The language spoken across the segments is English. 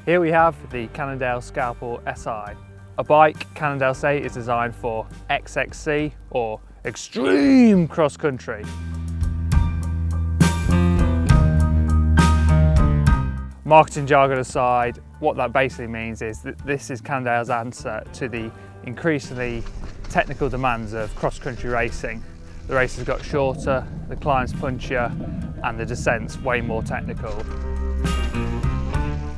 Here we have the Cannondale Scalpel-Si. A bike, Cannondale say, is designed for XXC or extreme cross country. Marketing jargon aside, what that basically means is that this is Cannondale's answer to the increasingly technical demands of cross-country racing. The races got shorter, the climbs punchier, and the descents way more technical.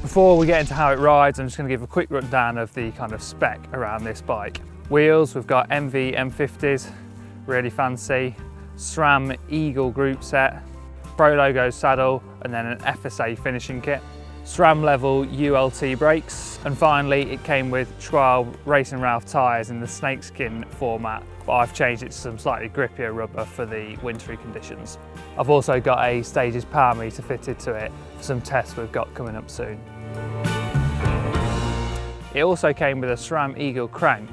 Before we get into how it rides, I'm just going to give a quick rundown of the kind of spec around this bike. Wheels, we've got MV M50s, really fancy, SRAM Eagle group set, Pro Logo saddle, and then an FSA finishing kit. SRAM level ULT brakes, and finally it came with Schwalbe Racing Ralph tyres in the snakeskin format, but I've changed it to some slightly grippier rubber for the wintry conditions. I've also got a Stages power meter fitted to it for some tests we've got coming up soon. It also came with a SRAM Eagle crank,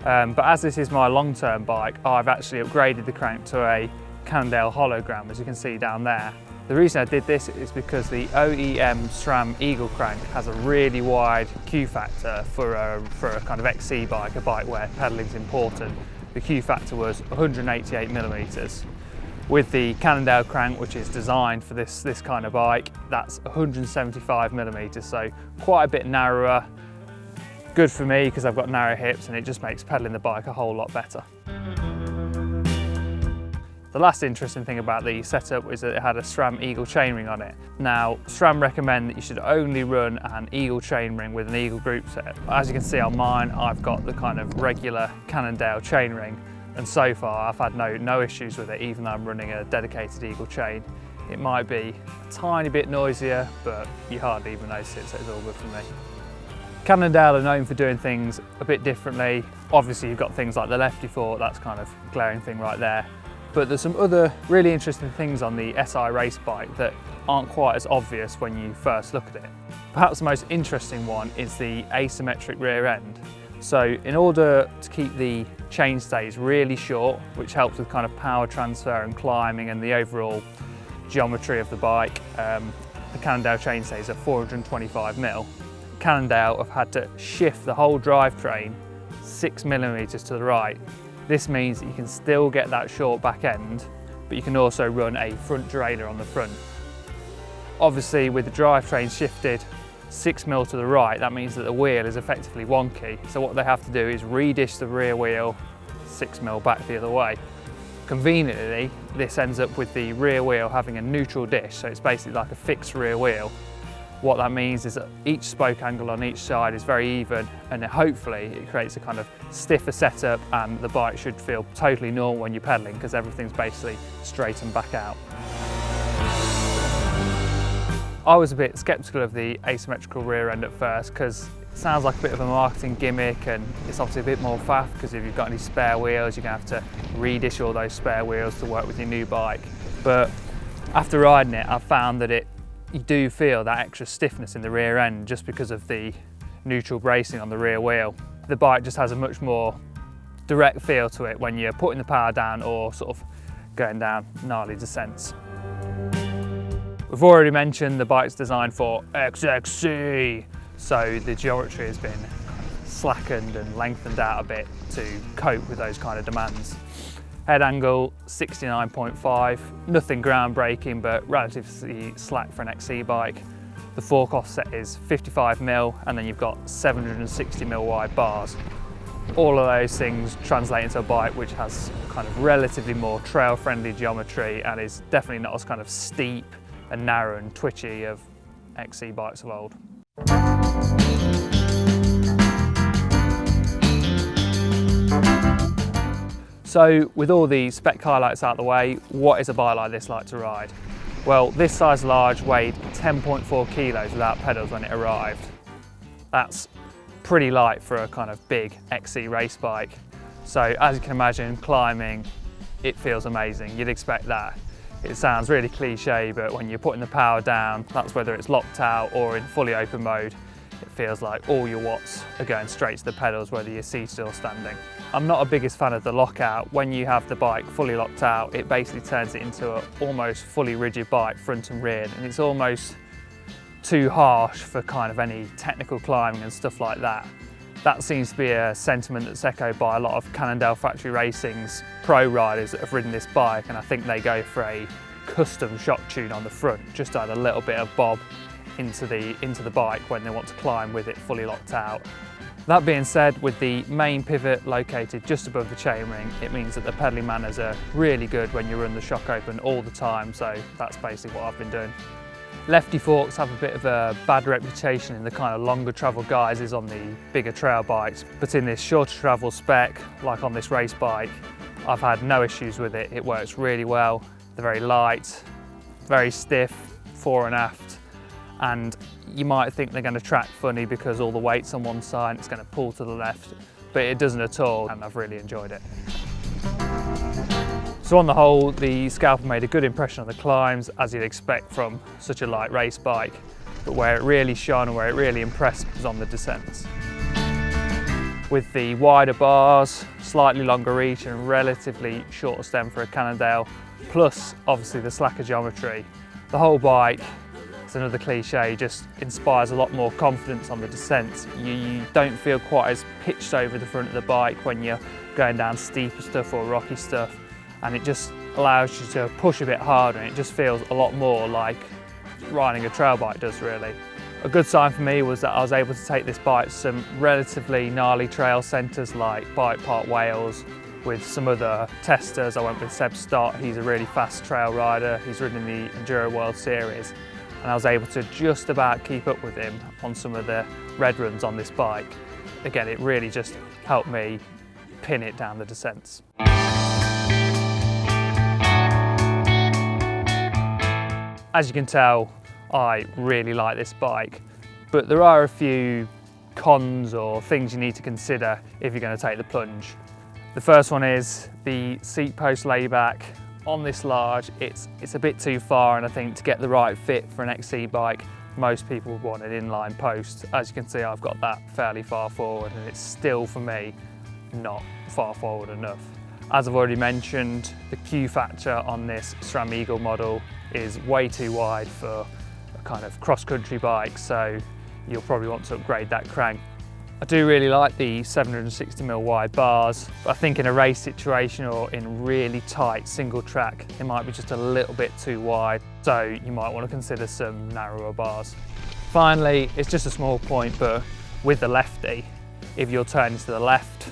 but as this is my long-term bike, I've actually upgraded the crank to a Cannondale hologram, as you can see down there. The reason I did this is because the OEM SRAM Eagle crank has a really wide Q factor for a kind of XC bike, a bike where pedalling is important. The Q factor was 188mm. With the Cannondale crank, which is designed for this kind of bike, that's 175mm, so quite a bit narrower. Good for me because I've got narrow hips, and it just makes pedaling the bike a whole lot better. The last interesting thing about the setup is that it had a SRAM Eagle chainring on it. Now, SRAM recommend that you should only run an Eagle chainring with an Eagle group set. As you can see on mine, I've got the kind of regular Cannondale chainring, and so far I've had no issues with it, even though I'm running a dedicated Eagle chain. It might be a tiny bit noisier, but you hardly even notice it, so it's all good for me. Cannondale are known for doing things a bit differently. Obviously you've got things like the lefty fork, that's kind of glaring thing right there. But there's some other really interesting things on the SI race bike that aren't quite as obvious when you first look at it. Perhaps the most interesting one is the asymmetric rear end. So in order to keep the chainstays really short, which helps with kind of power transfer and climbing and the overall geometry of the bike, the Cannondale chainstays are 425mm. Cannondale have had to shift the whole drivetrain 6mm to the right. This means that you can still get that short back end, but you can also run a front derailleur on the front. Obviously, with the drivetrain shifted 6mm to the right, that means that the wheel is effectively wonky. So what they have to do is redish the rear wheel 6mm back the other way. Conveniently, this ends up with the rear wheel having a neutral dish, so it's basically like a fixed rear wheel. What that means is that each spoke angle on each side is very even, and hopefully it creates a kind of stiffer setup, and the bike should feel totally normal when you're pedaling because everything's basically straight and back out. I was a bit sceptical of the asymmetrical rear end at first because it sounds like a bit of a marketing gimmick, and it's obviously a bit more faff because if you've got any spare wheels, you're going to have to redish all those spare wheels to work with your new bike. But after riding it, I've found that you do feel that extra stiffness in the rear end just because of the neutral bracing on the rear wheel. The bike just has a much more direct feel to it when you're putting the power down or sort of going down gnarly descents. We've already mentioned the bike's designed for XXC, so the geometry has been slackened and lengthened out a bit to cope with those kind of demands. Head angle 69.5, nothing groundbreaking but relatively slack for an XC bike. The fork offset is 55mm, and then you've got 760mm wide bars. All of those things translate into a bike which has kind of relatively more trail friendly geometry and is definitely not as kind of steep and narrow and twitchy of XC bikes of old. So with all the spec highlights out of the way, what is a bike like this like to ride? Well, this size large weighed 10.4 kilos without pedals when it arrived. That's pretty light for a kind of big XC race bike. So as you can imagine, climbing, it feels amazing. You'd expect that. It sounds really cliche, but when you're putting the power down, that's whether it's locked out or in fully open mode, it feels like all your watts are going straight to the pedals, whether you're seated or standing. I'm not a biggest fan of the lockout. When you have the bike fully locked out, it basically turns it into an almost fully rigid bike, front and rear, and it's almost too harsh for kind of any technical climbing and stuff like that. That seems to be a sentiment that's echoed by a lot of Cannondale Factory Racing's pro riders that have ridden this bike, and I think they go for a custom shock tune on the front, just to add a little bit of bob into the bike when they want to climb with it fully locked out. That being said, with the main pivot located just above the chainring, it means that the pedalling manners are really good when you run the shock open all the time, so that's basically what I've been doing. Lefty forks have a bit of a bad reputation in the kind of longer travel guises on the bigger trail bikes, but in this shorter travel spec, like on this race bike, I've had no issues with it. It works really well. They're very light, very stiff, fore and aft, and you might think they're going to track funny because all the weight's on one side and it's going to pull to the left, but it doesn't at all, and I've really enjoyed it. So on the whole, the Scalpel made a good impression on the climbs, as you'd expect from such a light race bike, but where it really shone and where it really impressed was on the descents. With the wider bars, slightly longer reach and relatively shorter stem for a Cannondale, plus obviously the slacker geometry, the whole bike, it's another cliche, just inspires a lot more confidence on the descents. You don't feel quite as pitched over the front of the bike when you're going down steeper stuff or rocky stuff, and it just allows you to push a bit harder, and it just feels a lot more like riding a trail bike does, really. A good sign for me was that I was able to take this bike to some relatively gnarly trail centres like Bike Park Wales. With some other testers, I went with Seb Stott. He's a really fast trail rider. He's ridden in the Enduro World Series, and I was able to just about keep up with him on some of the red runs on this bike. Again, it really just helped me pin it down the descents. As you can tell, I really like this bike, but there are a few cons or things you need to consider if you're going to take the plunge. The first one is the seat post layback. On this large, it's a bit too far, and I think to get the right fit for an XC bike, most people would want an inline post. As you can see, I've got that fairly far forward, and it's still, for me, not far forward enough. As I've already mentioned, the Q factor on this SRAM Eagle model is way too wide for a kind of cross-country bike, so you'll probably want to upgrade that crank. I do really like the 760mm wide bars, but I think in a race situation or in really tight single track, it might be just a little bit too wide, so you might want to consider some narrower bars. Finally, it's just a small point, but with the lefty, if you're turning to the left,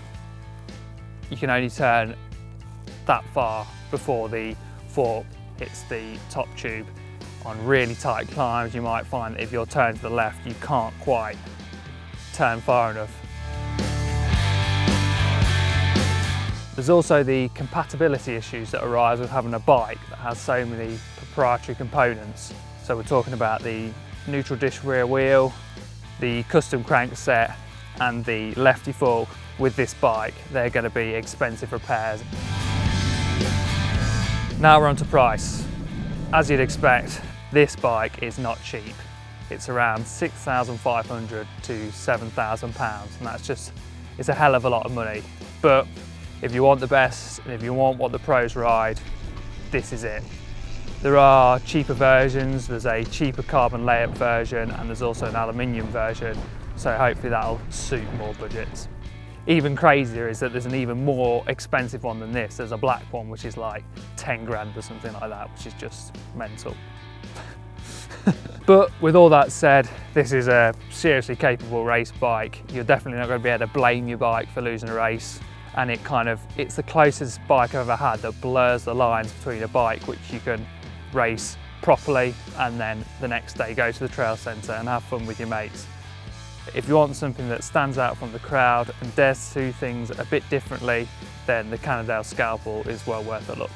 you can only turn that far before the fork hits the top tube. On really tight climbs, you might find that if you're turning to the left, you can't quite turn far enough. There's also the compatibility issues that arise with having a bike that has so many proprietary components. So we're talking about the neutral disc rear wheel, the custom crank set, and the lefty fork. With this bike, they're going to be expensive repairs. Now we're on to price. As you'd expect, this bike is not cheap. It's around £6,500 to £7,000, and it's a hell of a lot of money. But if you want the best, and if you want what the pros ride, this is it. There are cheaper versions. There's a cheaper carbon layup version, and there's also an aluminium version, so hopefully that'll suit more budgets. Even crazier is that there's an even more expensive one than this. There's a black one which is like 10 grand or something like that, which is just mental. But with all that said, this is a seriously capable race bike. You're definitely not going to be able to blame your bike for losing a race, and it's the closest bike I've ever had that blurs the lines between a bike which you can race properly and then the next day go to the trail centre and have fun with your mates. If you want something that stands out from the crowd and dares to do things a bit differently, then the Cannondale Scalpel is well worth a look.